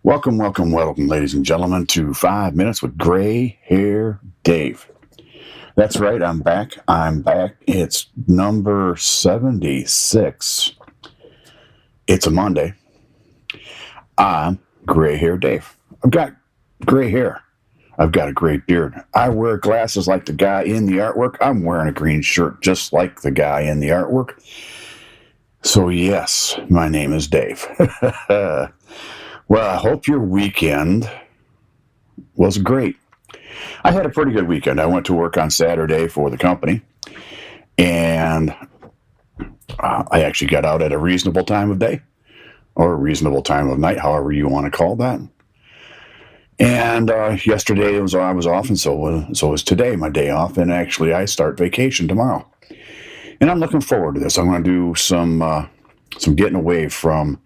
Welcome, ladies and gentlemen, to 5 Minutes with Gray Hair Dave. That's right, I'm back. It's number 76. It's a Monday. I'm Gray Hair Dave. I've got gray hair. I've got a gray beard. I wear glasses like the guy in the artwork. I'm wearing a green shirt just like the guy in the artwork. So, yes, my name is Dave. Well, I hope your weekend was great. I had a pretty good weekend. I went to work on Saturday for the company, and I actually got out at a reasonable time of day or a reasonable time of night, however you want to call that. And yesterday I was off, and so is today, my day off. And actually, I start vacation tomorrow, and I'm looking forward to this. I'm going to do some getting away from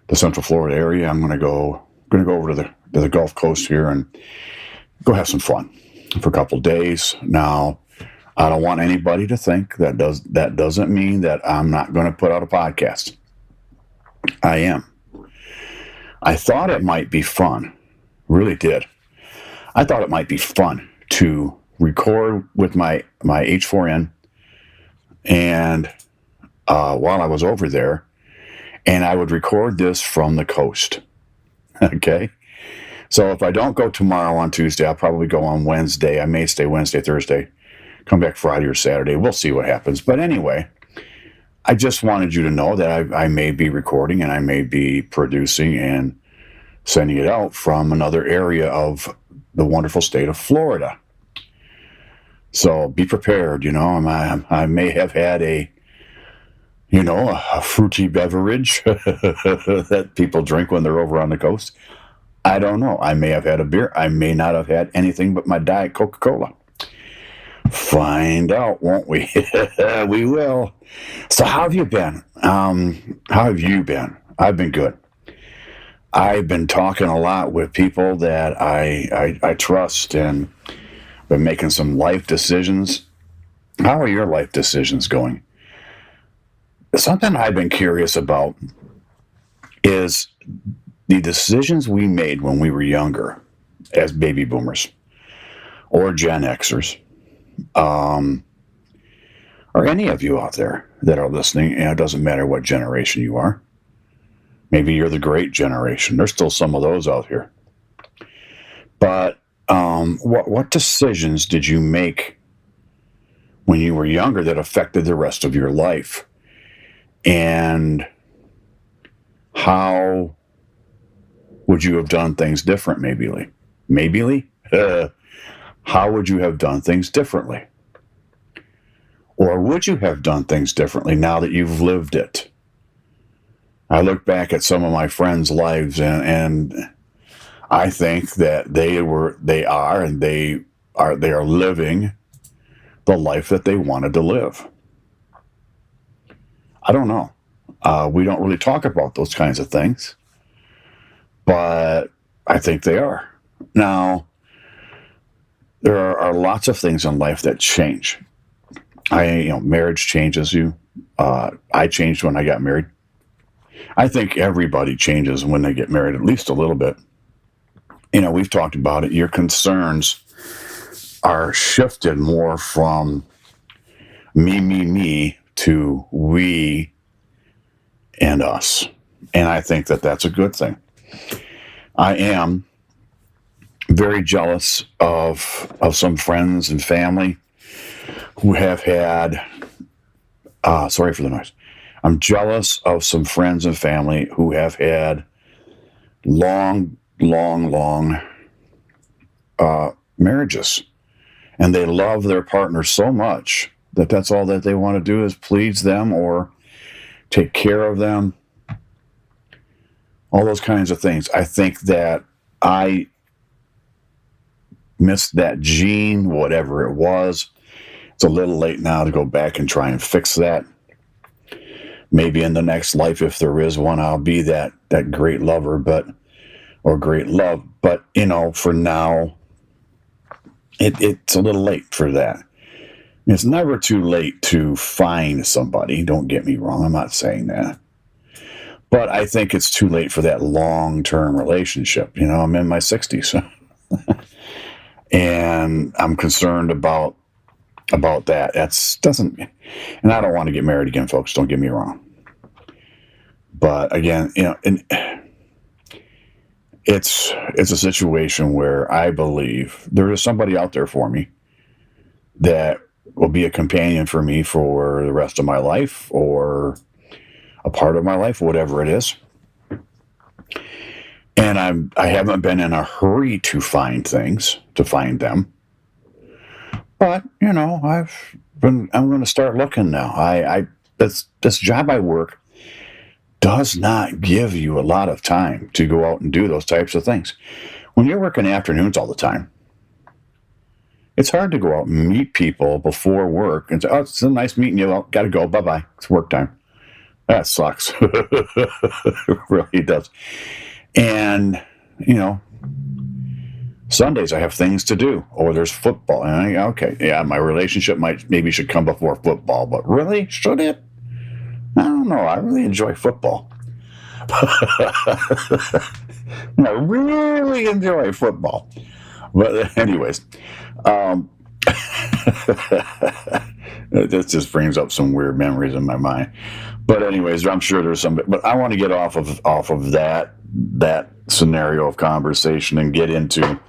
the Central Florida area. I'm going to go over to the Gulf Coast here and go have some fun for a couple of days. Now, I don't want anybody to think that doesn't mean that I'm not going to put out a podcast. I am. I thought it might be fun. Really did. I thought it might be fun to record with my H4n and while I was over there, and I would record this from the coast. Okay? So if I don't go tomorrow on Tuesday, I'll probably go on Wednesday. I may stay Wednesday, Thursday, come back Friday or Saturday. We'll see what happens. But anyway, I just wanted you to know that I may be recording and I may be producing and sending it out from another area of the wonderful state of Florida. So be prepared. I may have had a fruity beverage that people drink when they're over on the coast. I don't know. I may have had a beer. I may not have had anything but my Diet Coca-Cola. Find out, won't we? We will. So how have you been? I've been good. I've been talking a lot with people that I trust and been making some life decisions. How are your life decisions going? Something I've been curious about is the decisions we made when we were younger as baby boomers or Gen Xers, or any of you out there that are listening, and it doesn't matter what generation you are. Maybe you're the great generation. There's still some of those out here. But what decisions did you make when you were younger that affected the rest of your life? And how would you have done things different, maybe? How would you have done things differently? Or would you have done things differently now that you've lived it? I look back at some of my friends' lives and I think that they are living the life that they wanted to live. I don't know. We don't really talk about those kinds of things, but I think they are. Now, there are lots of things in life that change. Marriage changes you. I changed when I got married. I think everybody changes when they get married, at least a little bit. We've talked about it. Your concerns are shifted more from me to we and us. And I think that that's a good thing. I am very jealous of some friends and family who have had, sorry for the noise. I'm jealous of some friends and family who have had long marriages. And they love their partner so much that that's all that they want to do is please them or take care of them. All those kinds of things. I think that I missed that gene, whatever it was. It's a little late now to go back and try and fix that. Maybe in the next life, if there is one, I'll be that great lover, or great love. But, for now, it's a little late for that. It's never too late to find somebody. Don't get me wrong. I'm not saying that. But I think it's too late for that long-term relationship. I'm in my 60s, and I'm concerned about that. That's doesn't, and I don't want to get married again, folks. Don't get me wrong. But again, it's a situation where I believe there is somebody out there for me that will be a companion for me for the rest of my life, or a part of my life, whatever it is. And I haven't been in a hurry to find them. But I'm going to start looking now. This job I work does not give you a lot of time to go out and do those types of things. When you're working afternoons all the time, it's hard to go out and meet people before work and say, "Oh, it's a nice meeting you. Well, got to go. Bye-bye. It's work time." That sucks. It really does. And, Sundays I have things to do, or there's football. And okay, yeah, my relationship maybe should come before football, but really, should it? I don't know. I really enjoy football. I really enjoy football. But anyways, this just brings up some weird memories in my mind. But anyways, I'm sure there's some. But I want to get off of that scenario of conversation and get into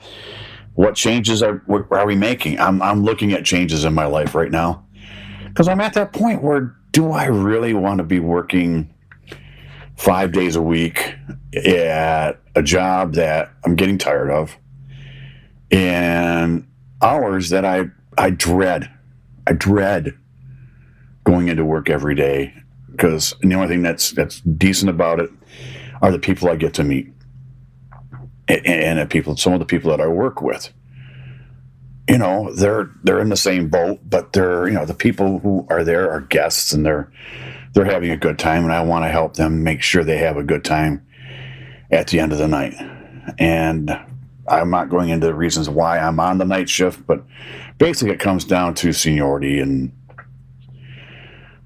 what changes are we making. I'm looking at changes in my life right now because I'm at that point where, do I really want to be working 5 days a week at a job that I'm getting tired of, and hours that I dread. I dread going into work every day, because the only thing that's decent about it are the people I get to meet, and some of the people that I work with. They're in the same boat, but they're the people who are there are guests, and they're having a good time, and I want to help them make sure they have a good time at the end of the night. And I'm not going into the reasons why I'm on the night shift, but basically it comes down to seniority, and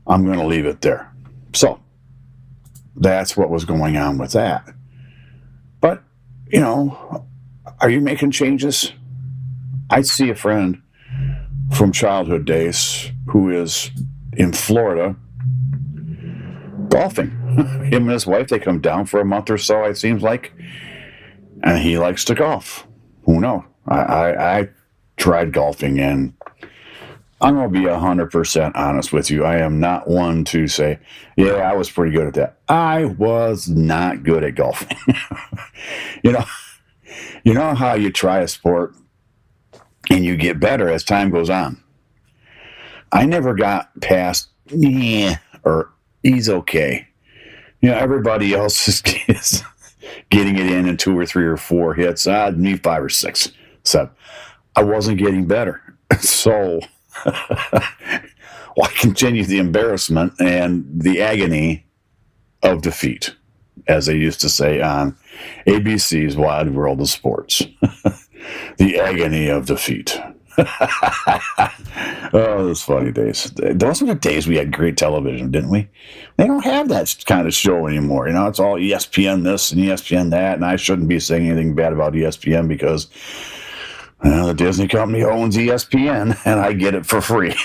I'm going to leave it there. So that's what was going on with that. But, are you making changes? I see a friend from childhood days who is in Florida golfing. Him and his wife, they come down for a month or so, it seems like, and he likes to golf. Who knows? I tried golfing, and I'm going to be 100% honest with you. I am not one to say, yeah, I was pretty good at that. I was not good at golfing. You know how you try a sport and you get better as time goes on. I never got past, or he's okay. Everybody else is getting it in 2 or 3 or 4 hits. Me 5 or 6. So I wasn't getting better. So why continue the embarrassment and the agony of defeat, as they used to say on ABC's Wide World of Sports? The agony of defeat. Oh, those funny days. Those were the days we had great television, didn't we? They don't have that kind of show anymore. It's all ESPN this and ESPN that, and I shouldn't be saying anything bad about ESPN because the Disney company owns ESPN, and I get it for free.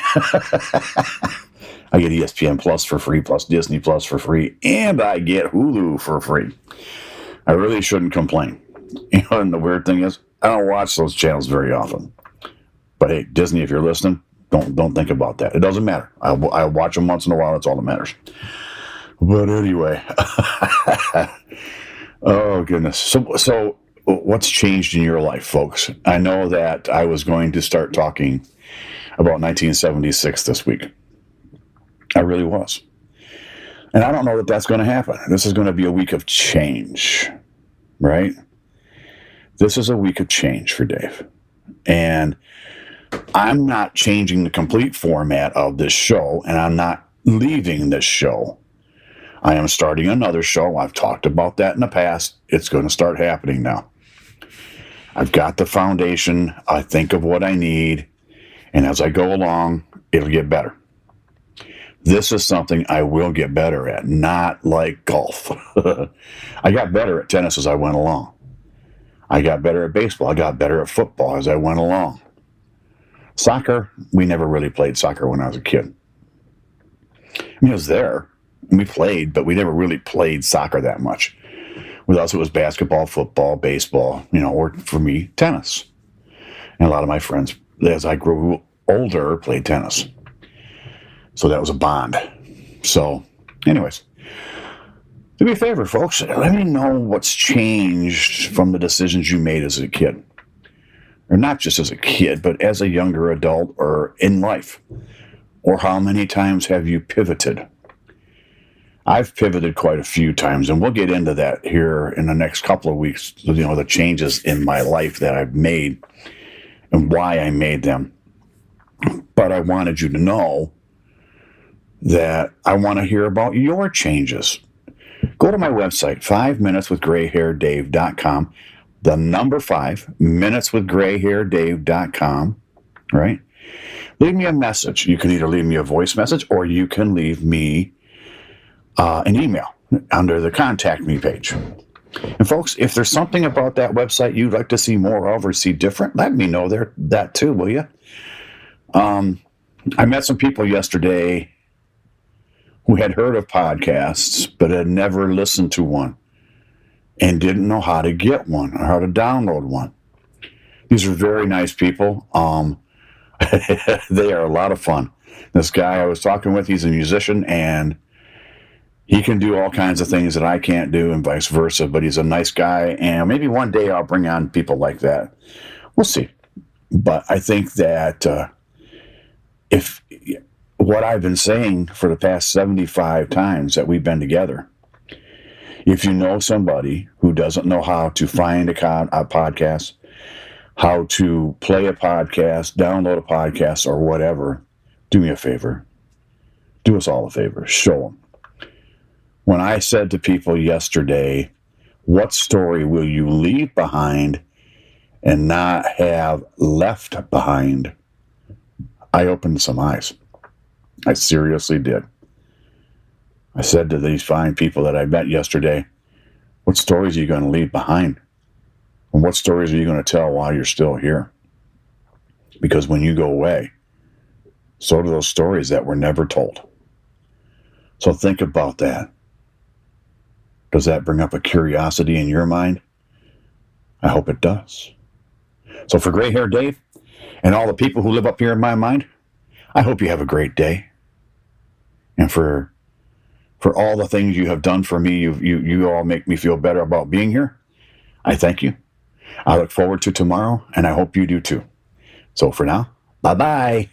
I get ESPN Plus for free, plus Disney Plus for free, and I get Hulu for free. I really shouldn't complain. And the weird thing is, I don't watch those channels very often. But hey, Disney, if you're listening, don't think about that. It doesn't matter. I watch them once in a while. That's all that matters. But anyway, oh goodness. So what's changed in your life, folks? I know that I was going to start talking about 1976 this week. I really was. And I don't know that that's going to happen. This is going to be a week of change, right? This is a week of change for Dave. And I'm not changing the complete format of this show, and I'm not leaving this show. I am starting another show. I've talked about that in the past. It's going to start happening now. I've got the foundation. I think of what I need, and as I go along, it'll get better. This is something I will get better at, not like golf. I got better at tennis as I went along. I got better at baseball. I got better at football as I went along. Soccer, we never really played soccer when I was a kid. I mean, it was there. We played, but we never really played soccer that much. With us, it was basketball, football, baseball, or for me, tennis. And a lot of my friends, as I grew older, played tennis. So that was a bond. So, anyways, do me a favor, folks. Let me know what's changed from the decisions you made as a kid. Or not just as a kid, but as a younger adult or in life. Or how many times have you pivoted? I've pivoted quite a few times, and we'll get into that here in the next couple of weeks, the changes in my life that I've made and why I made them. But I wanted you to know that I want to hear about your changes. Go to my website, 5minuteswithgrayhairdave.com, the number 5, minuteswithgrayhairdave.com, right? Leave me a message. You can either leave me a voice message or you can leave me an email under the contact me page. And folks, if there's something about that website you'd like to see more of or see different, let me know that too, will you? I met some people yesterday who had heard of podcasts but had never listened to one and didn't know how to get one or how to download one. These are very nice people. They are a lot of fun. This guy I was talking with, he's a musician, and he can do all kinds of things that I can't do and vice versa, but he's a nice guy, and maybe one day I'll bring on people like that. We'll see. But I think that if what I've been saying for the past 75 times that we've been together, if you know somebody who doesn't know how to find a podcast, how to play a podcast, download a podcast, or whatever, do me a favor. Do us all a favor. Show them. When I said to people yesterday, what story will you leave behind and not have left behind? I opened some eyes. I seriously did. I said to these fine people that I met yesterday, what stories are you going to leave behind? And what stories are you going to tell while you're still here? Because when you go away, so do those stories that were never told. So think about that. Does that bring up a curiosity in your mind? I hope it does. So for Gray Hair Dave and all the people who live up here in my mind, I hope you have a great day. And for all the things you have done for me, you all make me feel better about being here. I thank you. I look forward to tomorrow, and I hope you do too. So for now, bye-bye.